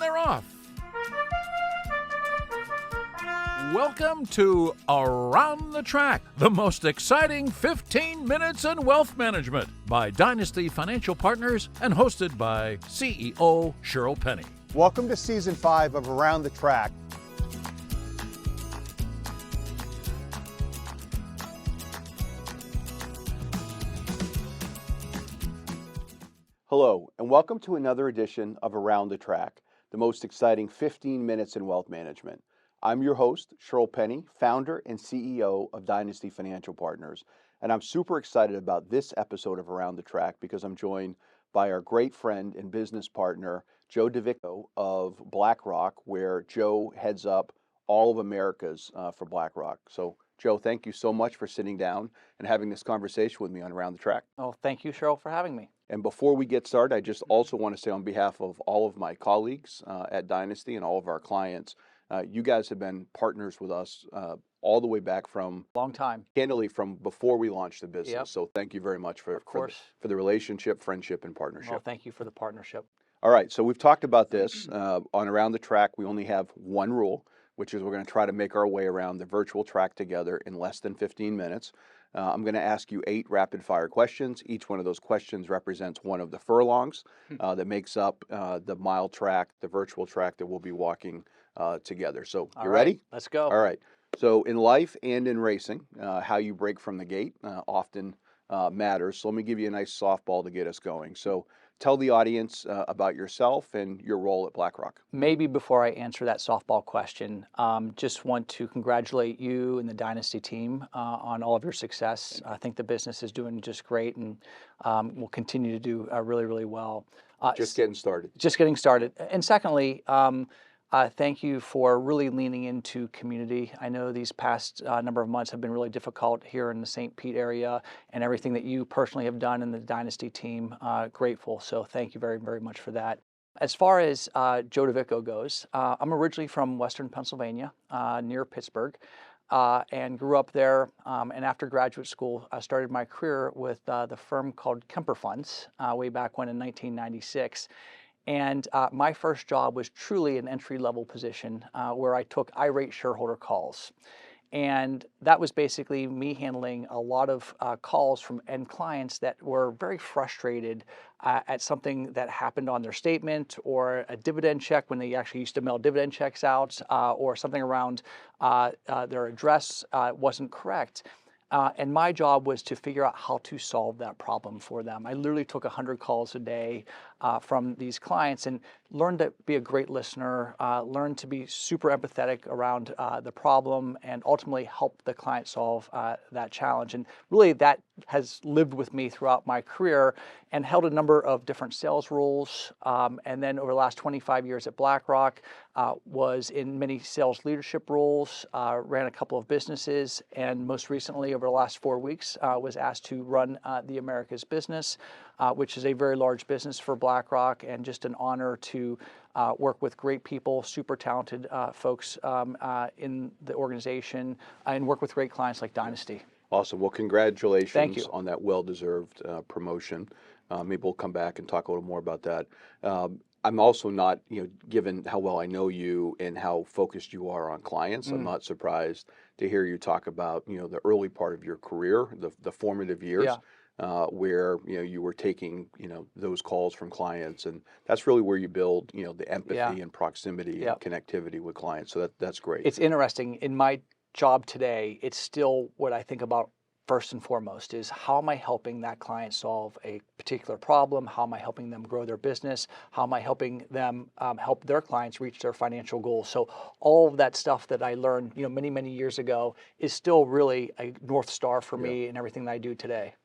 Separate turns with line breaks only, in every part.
they're off. Welcome to Around the Track, the most exciting 15 minutes in wealth management by Dynasty Financial Partners and hosted by CEO Shirl Penney.
Welcome to Season 5 of Around the Track. Hello, and welcome to another edition of Around the Track, the most exciting 15 minutes in wealth management. I'm your host, Shirl Penney, founder and CEO of Dynasty Financial Partners, and I'm super excited about this episode of Around the Track because I'm joined by our great friend and business partner, Joe DeVico of BlackRock, where Joe heads up all of Americas for BlackRock. So, Joe, thank you so much for sitting down and having this conversation with me on Around the Track.
Oh, thank you, Shirl, for having me.
And before we get started, I just also want to say on behalf of all of my colleagues at Dynasty and all of our clients, you guys have been partners with us all the way back from
long time,
candidly from before we launched the business.
Yep.
So thank you very much for the relationship, friendship, and partnership.
Well, thank you for the partnership.
All right, so we've talked about this on Around the Track. We only have one rule, which is we're going to try to make our way around the virtual track together in less than 15 minutes. I'm going to ask you 8 rapid-fire questions. Each one of those questions represents one of the furlongs that makes up the mile track, the virtual track that we'll be walking together. So you ready?
Let's go.
All right. So in life and in racing, how you break from the gate often matters. So let me give you a nice softball to get us going. So tell the audience about yourself and your role at BlackRock.
Maybe before I answer that softball question, just want to congratulate you and the Dynasty team on all of your success. I think the business is doing just great and will continue to do really, really well.
Just getting started.
Just getting started. And secondly, thank you for really leaning into community. I know these past number of months have been really difficult here in the St. Pete area, and everything that you personally have done in the Dynasty team, grateful. So thank you very, very much for that. As far as Joe DeVico goes, I'm originally from Western Pennsylvania, near Pittsburgh, and grew up there. And after graduate school, I started my career with the firm called Kemper Funds way back when in 1996. And my first job was truly an entry-level position where I took irate shareholder calls. And that was basically me handling a lot of calls from end clients that were very frustrated at something that happened on their statement or a dividend check when they actually used to mail dividend checks out or something around their address wasn't correct. And my job was to figure out how to solve that problem for them. I literally took 100 calls a day from these clients and learned to be a great listener, learned to be super empathetic around the problem, and ultimately help the client solve that challenge. And really that has lived with me throughout my career and held a number of different sales roles. And then over the last 25 years at BlackRock, was in many sales leadership roles, ran a couple of businesses, and most recently over the last 4 weeks was asked to run the Americas business, which is a very large business for BlackRock, and just an honor to work with great people, super talented folks in the organization, and work with great clients like Dynasty.
Awesome. Well, congratulations
Thank you.
on that well-deserved promotion. Maybe we'll come back and talk a little more about that. I'm also not, given how well I know you and how focused you are on clients, I'm not surprised to hear you talk about, the early part of your career, the formative years, where, you were taking, those calls from clients. And that's really where you build, the empathy and proximity and connectivity with clients. So that's great.
It's interesting. In my job today, it's still what I think about first and foremost is how am I helping that client solve a particular problem? How am I helping them grow their business? How am I helping them help their clients reach their financial goals? So all of that stuff that I learned, many, many years ago is still really a North Star for me in everything that I do today.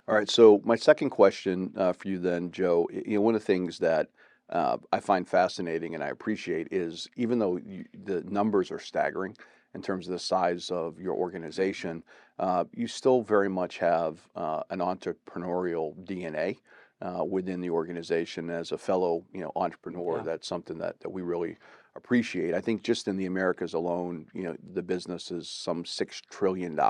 All right. So my second question for you then, Joe, one of the things that I find fascinating and I appreciate is even though the numbers are staggering in terms of the size of your organization, you still very much have an entrepreneurial DNA within the organization. As a fellow, entrepreneur, that's something that we really appreciate. I think just in the Americas alone, the business is some $6 trillion.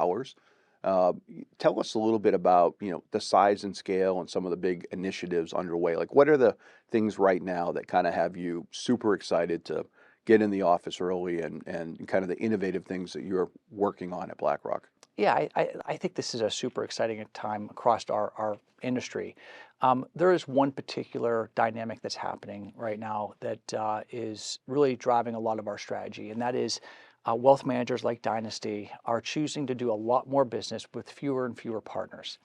Tell us a little bit about, the size and scale and some of the big initiatives underway. Like, what are the things right now that kind of have you super excited to get in the office early and kind of the innovative things that you're working on at BlackRock?
Yeah, I think this is a super exciting time across our industry. There is one particular dynamic that's happening right now that is really driving a lot of our strategy, and that is wealth managers like Dynasty are choosing to do a lot more business with fewer and fewer partners.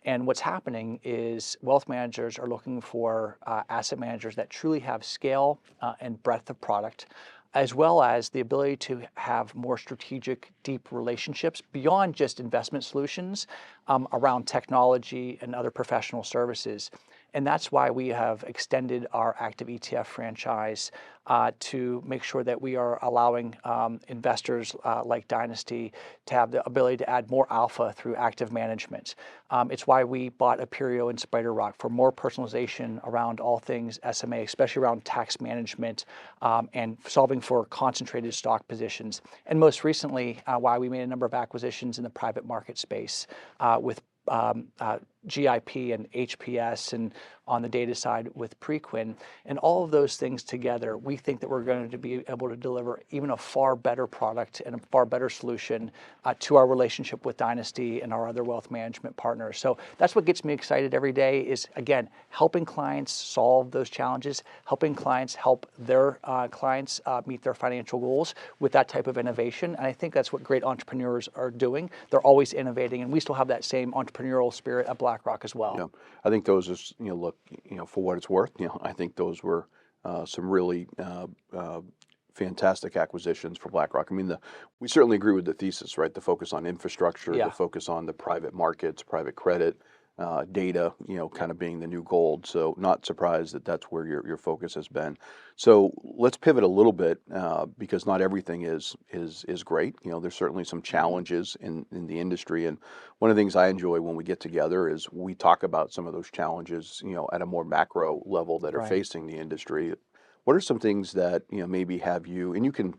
And what's happening is wealth managers are looking for asset managers that truly have scale and breadth of product, as well as the ability to have more strategic, deep relationships beyond just investment solutions around technology and other professional services. And that's why we have extended our active ETF franchise to make sure that we are allowing investors like Dynasty to have the ability to add more alpha through active management. It's why we bought Aperio and Spider Rock for more personalization around all things SMA, especially around tax management and solving for concentrated stock positions. And most recently, why we made a number of acquisitions in the private market space with GIP and HPS, and on the data side with Preqin. And all of those things together, we think that we're going to be able to deliver even a far better product and a far better solution to our relationship with Dynasty and our other wealth management partners. So that's what gets me excited every day is, again, helping clients solve those challenges, helping clients help their clients meet their financial goals with that type of innovation. And I think that's what great entrepreneurs are doing. They're always innovating, and we still have that same entrepreneurial spirit at BlackRock as well.
Yeah, I think those is, look, for what it's worth, I think those were some really fantastic acquisitions for BlackRock. I mean, we certainly agree with the thesis, right? The focus on infrastructure,
Yeah.
the focus on the private markets, private credit, data, kind of being the new gold. So not surprised that that's where your focus has been. So let's pivot a little bit because not everything is great. There's certainly some challenges in the industry, and one of the things I enjoy when we get together is we talk about some of those challenges, at a more macro level that are
Right.
facing the industry. What are some things that maybe have you, and you can,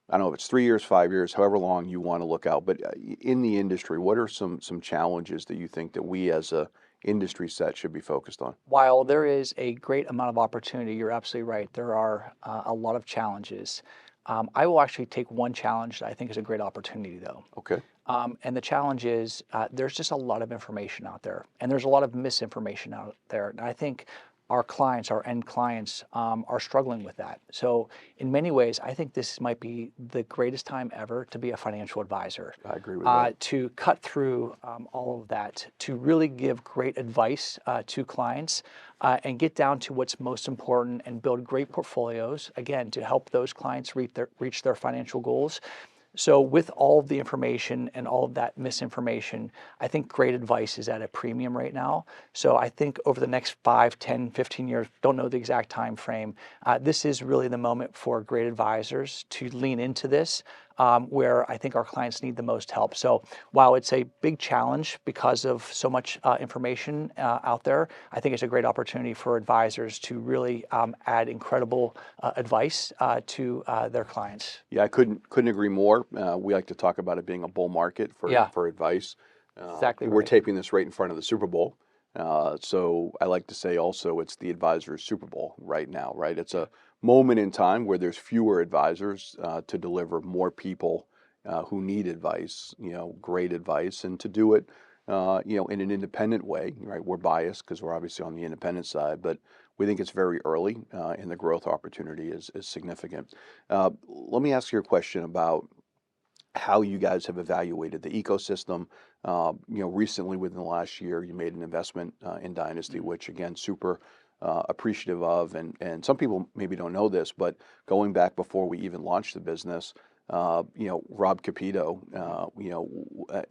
I don't know if it's 3 years, 5 years, however long you want to look out, but in the industry, what are some challenges that you think that we as a industry set should be focused on?
While there is a great amount of opportunity, you're absolutely right. There are a lot of challenges. I will actually take one challenge that I think is a great opportunity, though.
Okay.
And the challenge is there's just a lot of information out there, and there's a lot of misinformation out there. And I think our clients, our end clients, are struggling with that. So in many ways, I think this might be the greatest time ever to be a financial advisor.
I agree with that.
To cut through all of that, to really give great advice to clients and get down to what's most important and build great portfolios, again, to help those clients reach their financial goals. So with all of the information and all of that misinformation, I think great advice is at a premium right now. So I think over the next 5, 10, 15 years, don't know the exact time frame, this is really the moment for great advisors to lean into this, where I think our clients need the most help. So while it's a big challenge because of so much information out there, I think it's a great opportunity for advisors to really add incredible advice to their clients.
Yeah, I couldn't agree more. We like to talk about it being a bull market for advice.
Exactly
We're
right.
taping this right in front of the Super Bowl. So I like to say also it's the advisor's Super Bowl right now, right? It's a moment in time where there's fewer advisors to deliver more people who need advice, great advice, and to do it, in an independent way, right? We're biased because we're obviously on the independent side, but we think it's very early and the growth opportunity is significant. Let me ask you a question about how you guys have evaluated the ecosystem. Recently within the last year, you made an investment in Dynasty, which again, super appreciative of. And some people maybe don't know this, but going back before we even launched the business, Rob Capito,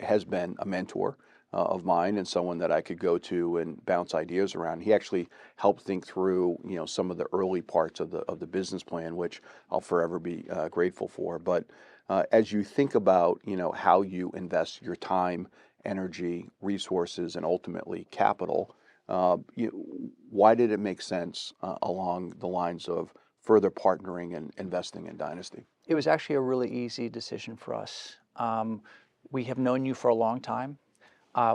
has been a mentor of mine and someone that I could go to and bounce ideas around. He actually helped think through, some of the early parts of the business plan, which I'll forever be grateful for. But as you think about, how you invest your time, energy, resources, and ultimately capital, why did it make sense along the lines of further partnering and investing in Dynasty?
It was actually a really easy decision for us. we have known you for a long time.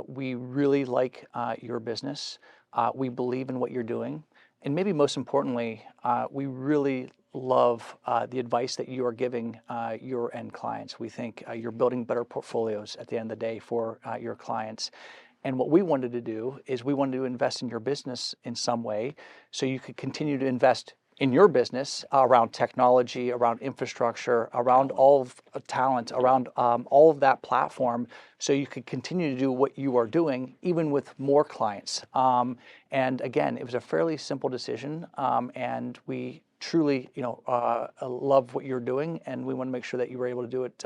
We really like your business. We believe in what you're doing. And maybe most importantly, we really love the advice that you are giving your end clients. We think you're building better portfolios at the end of the day for your clients. And what we wanted to do is we wanted to invest in your business in some way so you could continue to invest in your business around technology, around infrastructure, around all of talent, around all of that platform, so you could continue to do what you are doing, even with more clients. And again, it was a fairly simple decision, and we truly, love what you're doing, and we want to make sure that you were able to do it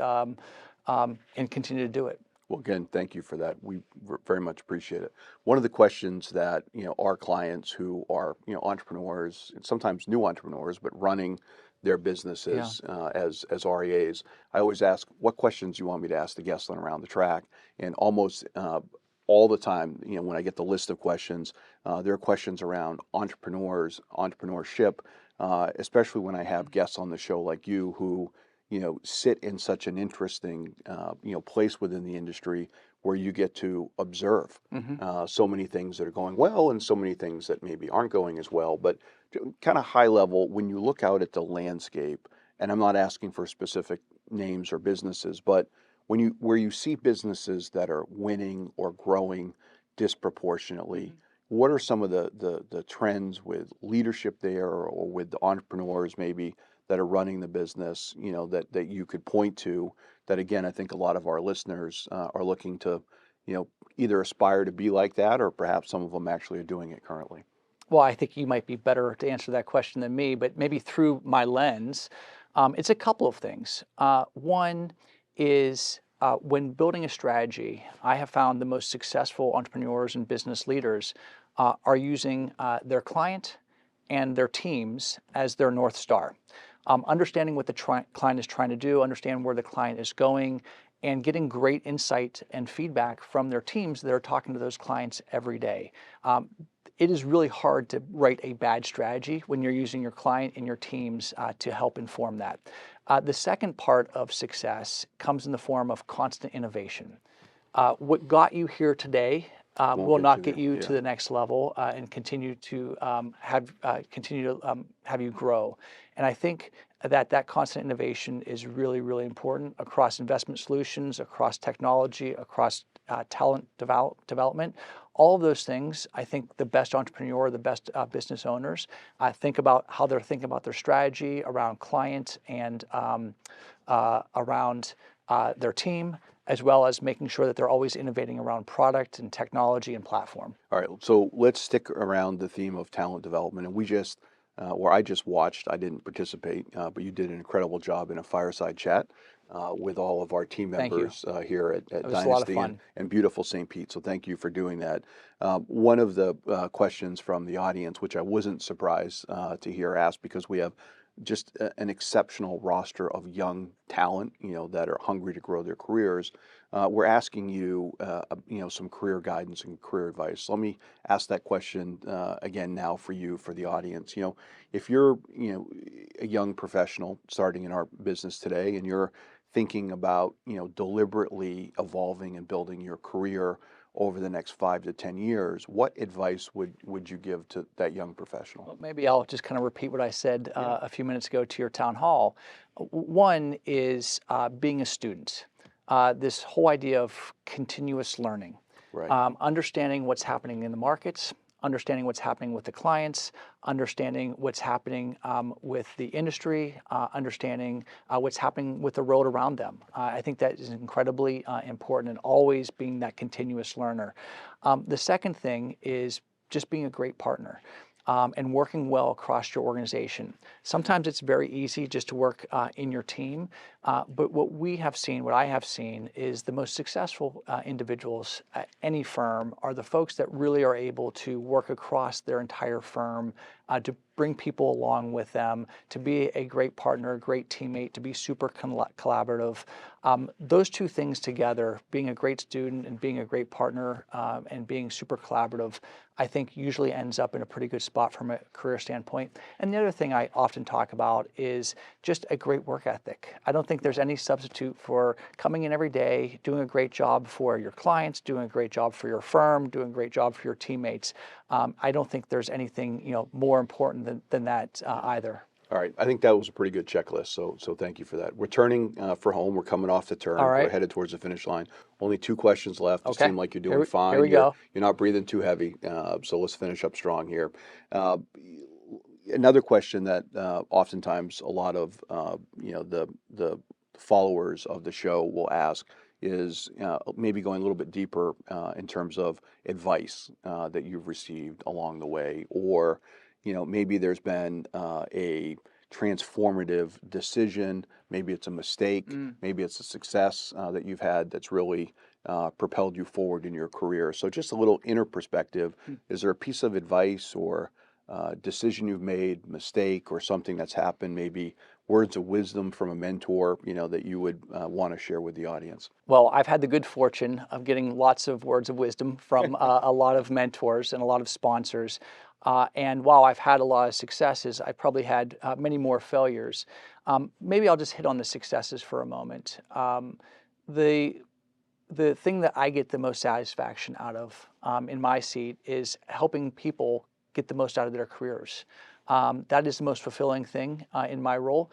and continue to do it.
Well, again, thank you for that. We very much appreciate it. One of the questions that our clients who are entrepreneurs, and sometimes new entrepreneurs, but running their businesses as REAs, I always ask, what questions do you want me to ask the guests on Around the Track? And almost all the time, when I get the list of questions, there are questions around entrepreneurs, entrepreneurship, especially when I have guests on the show like you who sit in such an interesting, place within the industry where you get to observe so many things that are going well and so many things that maybe aren't going as well. But kind of high level, when you look out at the landscape, and I'm not asking for specific names or businesses, but where you see businesses that are winning or growing disproportionately, what are some of the trends with leadership there or with the entrepreneurs maybe that are running the business, that you could point to that, again, I think a lot of our listeners are looking to, either aspire to be like that or perhaps some of them actually are doing it currently?
Well, I think you might be better to answer that question than me, but maybe through my lens, it's a couple of things. One is when building a strategy, I have found the most successful entrepreneurs and business leaders are using their client and their teams as their North Star. Understanding what the client is trying to do, understand where the client is going, and getting great insight and feedback from their teams that are talking to those clients every day. It is really hard to write a bad strategy when you're using your client and your teams to help inform that. The second part of success comes in the form of constant innovation. What got you here today will not get you to the next level and continue to have you grow. And I think that constant innovation is really, really important across investment solutions, across technology, across talent development. All of those things, I think the best entrepreneur, the best business owners think about how they're thinking about their strategy around clients and around their team, as well as making sure that they're always innovating around product and technology and platform.
All right, so let's stick around the theme of talent development. And I just watched, I didn't participate, but you did an incredible job in a fireside chat with all of our team members here at Dynasty and beautiful St. Pete. So thank you for doing that. One of the questions from the audience, which I wasn't surprised to hear asked, because we have just an exceptional roster of young talent, that are hungry to grow their careers. We're asking you, some career guidance and career advice. So let me ask that question again now for you, for the audience. If you're, a young professional starting in our business today, and you're thinking about, deliberately evolving and building your career over the next 5 to 10 years, what advice would you give to that young professional?
Well, maybe I'll just kind of repeat what I said a few minutes ago to your town hall. One is being a student. This whole idea of continuous learning,
right.
Understanding what's happening in the markets, understanding what's happening with the clients, understanding what's happening with the industry, understanding what's happening with the world around them. I think that is incredibly important, and always being that continuous learner. The second thing is just being a great partner. And working well across your organization. Sometimes it's very easy just to work in your team, but what I have seen is the most successful individuals at any firm are the folks that really are able to work across their entire firm to bring people along with them, to be a great partner, a great teammate, to be super collaborative. Those two things together, being a great student and being a great partner and being super collaborative, I think usually ends up in a pretty good spot from a career standpoint. And the other thing I often talk about is just a great work ethic. I don't think there's any substitute for coming in every day, doing a great job for your clients, doing a great job for your firm, doing a great job for your teammates. I don't think there's anything more important than that either.
All right, I think that was a pretty good checklist, so thank you for that. We're turning for home. We're coming off the turn.
All right.
We're headed towards the finish line. Only 2 questions left. You
Okay.
seem like you're doing fine.
Here we go.
You're not breathing too heavy, so let's finish up strong here. Another question that oftentimes a lot of the followers of the show will ask is maybe going a little bit deeper in terms of advice that you've received along the way, or maybe there's been a transformative decision, maybe it's a mistake, maybe it's a success that you've had that's really propelled you forward in your career. So just a little inner perspective. Is there a piece of advice or decision you've made, mistake, or something that's happened, maybe words of wisdom from a mentor, that you would want to share with the audience?
Well, I've had the good fortune of getting lots of words of wisdom from a lot of mentors and a lot of sponsors. And while I've had a lot of successes, I probably had many more failures. Maybe I'll just hit on the successes for a moment. The thing that I get the most satisfaction out of in my seat is helping people get the most out of their careers. That is the most fulfilling thing in my role.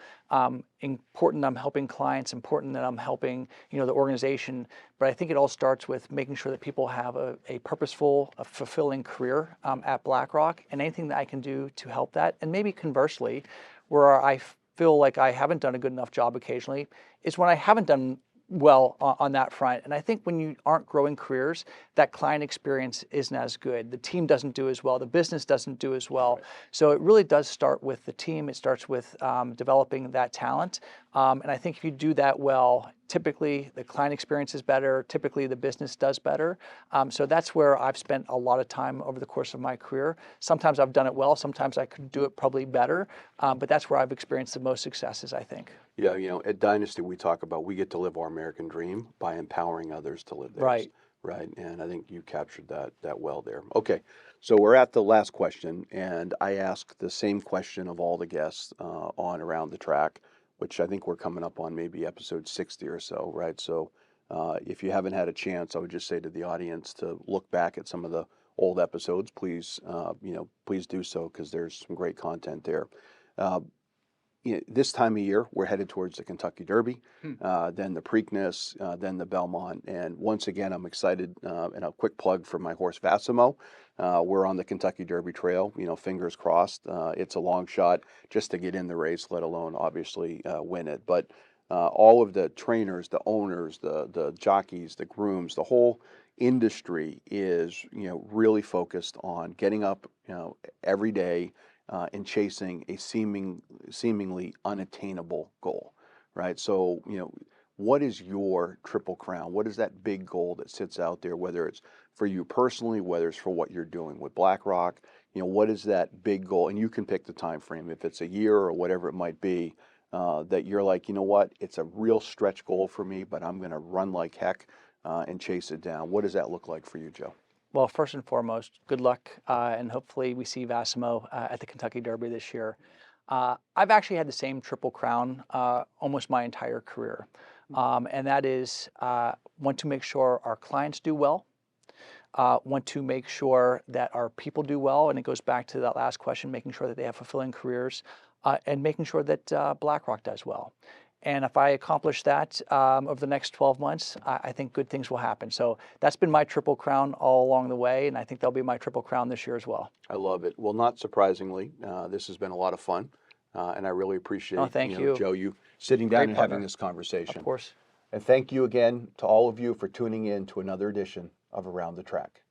Important that I'm helping clients, important that I'm helping the organization, but I think it all starts with making sure that people have a purposeful, fulfilling career at BlackRock, and anything that I can do to help that. And maybe conversely, where I feel like I haven't done a good enough job occasionally, is when I haven't done well on that front. And I think when you aren't growing careers, that client experience isn't as good. The team doesn't do as well. The business doesn't do as well. Right. So it really does start with the team. It starts with developing that talent. And I think if you do that well, typically the client experience is better. Typically the business does better. So that's where I've spent a lot of time over the course of my career. Sometimes I've done it well. Sometimes I could do it probably better. But that's where I've experienced the most successes, I think.
Yeah, at Dynasty, we talk about we get to live our American dream by empowering others to live theirs.
Right.
Right, and I think you captured that well there. Okay, so we're at the last question, and I ask the same question of all the guests on Around the Track, which I think we're coming up on maybe episode 60 or so, right? So if you haven't had a chance, I would just say to the audience to look back at some of the old episodes. Please, please do so, because there's some great content there. This time of year, we're headed towards the Kentucky Derby, then the Preakness, then the Belmont. And once again, I'm excited, and a quick plug for my horse Vassimo. We're on the Kentucky Derby trail, fingers crossed. It's a long shot just to get in the race, let alone obviously win it. But all of the trainers, the owners, the jockeys, the grooms, the whole industry is, really focused on getting up, every day, and chasing a seemingly unattainable goal, right? So, what is your Triple Crown? What is that big goal that sits out there, whether it's for you personally, whether it's for what you're doing with BlackRock? What is that big goal? And you can pick the time frame, if it's a year or whatever it might be, that you're like, what, it's a real stretch goal for me, but I'm going to run like heck and chase it down. What does that look like for you, Joe?
Well, first and foremost, good luck, and hopefully we see Vassimo at the Kentucky Derby this year. I've actually had the same Triple Crown almost my entire career, and that is want to make sure our clients do well, want to make sure that our people do well, and it goes back to that last question, making sure that they have fulfilling careers, and making sure that BlackRock does well. And if I accomplish that over the next 12 months, I think good things will happen. So that's been my Triple Crown all along the way, and I think that'll be my Triple Crown this year as well.
I love it. Well, not surprisingly, this has been a lot of fun, and I really appreciate
thank you.
Joe, you sitting down
Great
and
partner.
having this conversation.
Of course.
And thank you again to all of you for tuning in to another edition of Around the Track.